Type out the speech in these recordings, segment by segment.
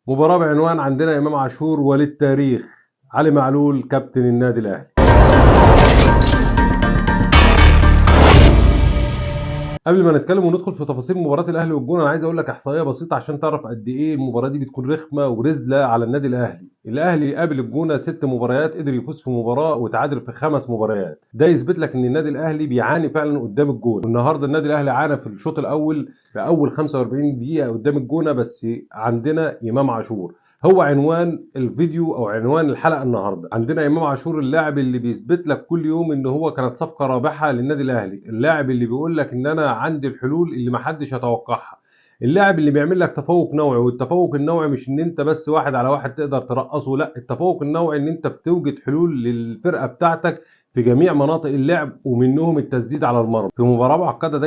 مباراة بعنوان عندنا إمام عاشور وللتاريخ علي معلول كابتن النادي الأهلي. قبل ما نتكلم وندخل في تفاصيل مباراة الأهلي والجونة، أنا عايز أقول لك إحصائية بسيطة عشان تعرف قد إيه المباراة دي بتكون رخمة ورزلة على النادي الأهلي. الأهلي قابل الجونة 6 مباريات، قدر يفوز في مباراة وتعادل في 5 مباريات. ده يثبت لك إن النادي الأهلي بيعاني فعلا قدام الجون. والنهارده النادي الأهلي عانى في الشوط الأول في أول 45 دقيقة قدام الجونة، بس عندنا إمام عاشور هو عنوان الفيديو او عنوان الحلقه النهارده. عندنا امام عاشور، اللاعب اللي بيثبت لك كل يوم ان هو كانت صفقه رابحه للنادي الاهلي، اللاعب اللي بيقول لك ان انا عندي الحلول اللي محدش يتوقعها، اللاعب اللي بيعمل لك تفوق نوعي. والتفوق النوعي مش ان انت بس واحد على واحد تقدر ترقصه، لا، التفوق النوعي ان انت بتوجد حلول للفرقه بتاعتك في جميع مناطق اللعب، ومنهم التسديد على المرمى. في مباراه معقده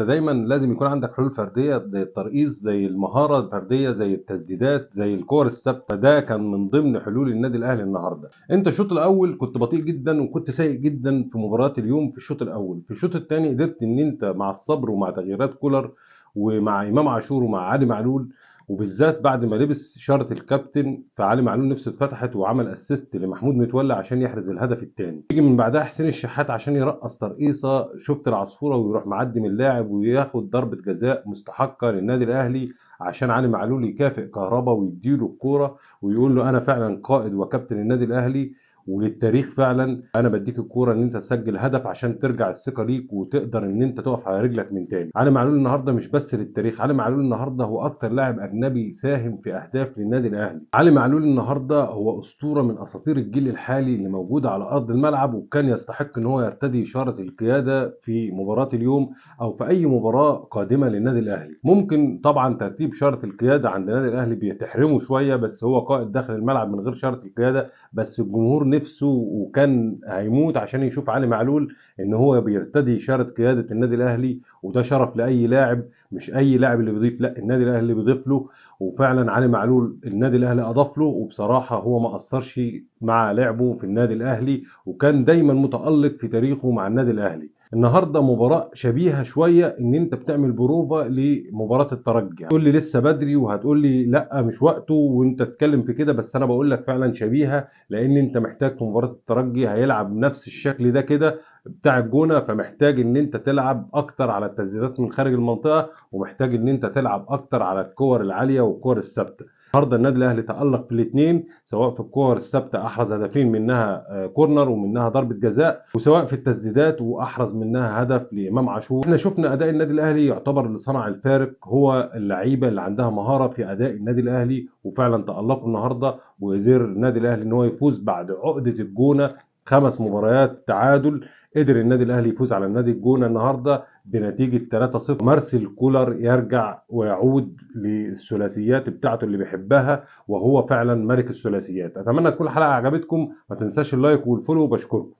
دايما لازم يكون عندك حلول فرديه، زي الترقيص، زي المهاره الفرديه، زي التسديدات، زي الكور الثابته. ده كان من ضمن حلول النادي الاهلي النهارده. انت الشوط الاول كنت بطيء جدا وكنت سيء جدا في مباراه اليوم. في الشوط الاول، في الشوط الثاني قدرت ان انت مع الصبر ومع تغييرات كولر ومع امام عاشور ومع علي معلول، وبالذات بعد ما لبس شارة الكابتن، فعلي معلول نفسه اتفتحت وعمل اسيست لمحمود متولي عشان يحرز الهدف الثاني. يجي من بعدها حسين الشحات عشان يرقص ترقيصه، شفت العصفوره، ويروح معدي من اللاعب وياخد ضربه جزاء مستحقه للنادي الاهلي عشان علي معلول يكافئ كهربا ويديله الكوره ويقول له انا فعلا قائد وكابتن النادي الاهلي وللتاريخ. فعلا انا بديك الكوره ان انت تسجل هدف عشان ترجع الثقه ليك وتقدر ان انت تقف على رجلك من تاني. علي معلول النهارده مش بس للتاريخ، علي معلول النهارده هو اكتر لاعب اجنبي ساهم في اهداف للنادي الاهلي. علي معلول النهارده هو اسطوره من اساطير الجيل الحالي اللي موجوده على ارض الملعب، وكان يستحق ان هو يرتدي اشاره القياده في مباراه اليوم او في اي مباراه قادمه للنادي الاهلي. ممكن طبعا ترتيب شاره القياده عند النادي الاهلي بيتحرمه شويه، بس هو قائد داخل الملعب من غير شاره القياده، بس الجمهور نفسه وكان هيموت عشان يشوف علي معلول ان هو بيرتدي شارة قيادة النادي الاهلي. وده شرف لاي لاعب، مش اي لاعب اللي بيضيف، لا، النادي الاهلي اللي بيضيف له. وفعلا علي معلول النادي الاهلي اضاف له، وبصراحة هو ما قصرش مع لعبه في النادي الاهلي، وكان دايما متألق في تاريخه مع النادي الاهلي. النهارده مباراة شبيهة شوية ان انت بتعمل بروفا لمباراة الترجي. هتقول لي لسه بدري وهتقول لي لا مش وقته وانت تتكلم في كده، بس انا بقول لك فعلا شبيهة، لان انت محتاج في مباراة الترجي هيلعب نفس الشكل ده كده بتاع الجونة، فمحتاج ان انت تلعب اكتر على التسديدات من خارج المنطقة، ومحتاج ان انت تلعب اكتر على الكور العالية والكور الثابتة. النهارده النادي الاهلي تألق في الاثنين، سواء في الكور الثابته احرز هدفين منها كورنر ومنها ضربه جزاء، وسواء في التسديدات واحرز منها هدف لامام عاشور. احنا شفنا اداء النادي الاهلي يعتبر اللي صنع الفارق هو اللعيبه اللي عندها مهاره في اداء النادي الاهلي، وفعلا تألقوا النهارده وقدر النادي الاهلي ان هو يفوز بعد عقده الجونه 5 مباريات تعادل. قدر النادي الاهلي يفوز على النادي الجونه النهارده بنتيجه 3-0. مارسيل كولر يرجع ويعود للثلاثيات بتاعته اللي بيحبها، وهو فعلا ملك الثلاثيات. اتمنى تكون الحلقه عجبتكم، ما تنساش اللايك والفولو، وبشكركم.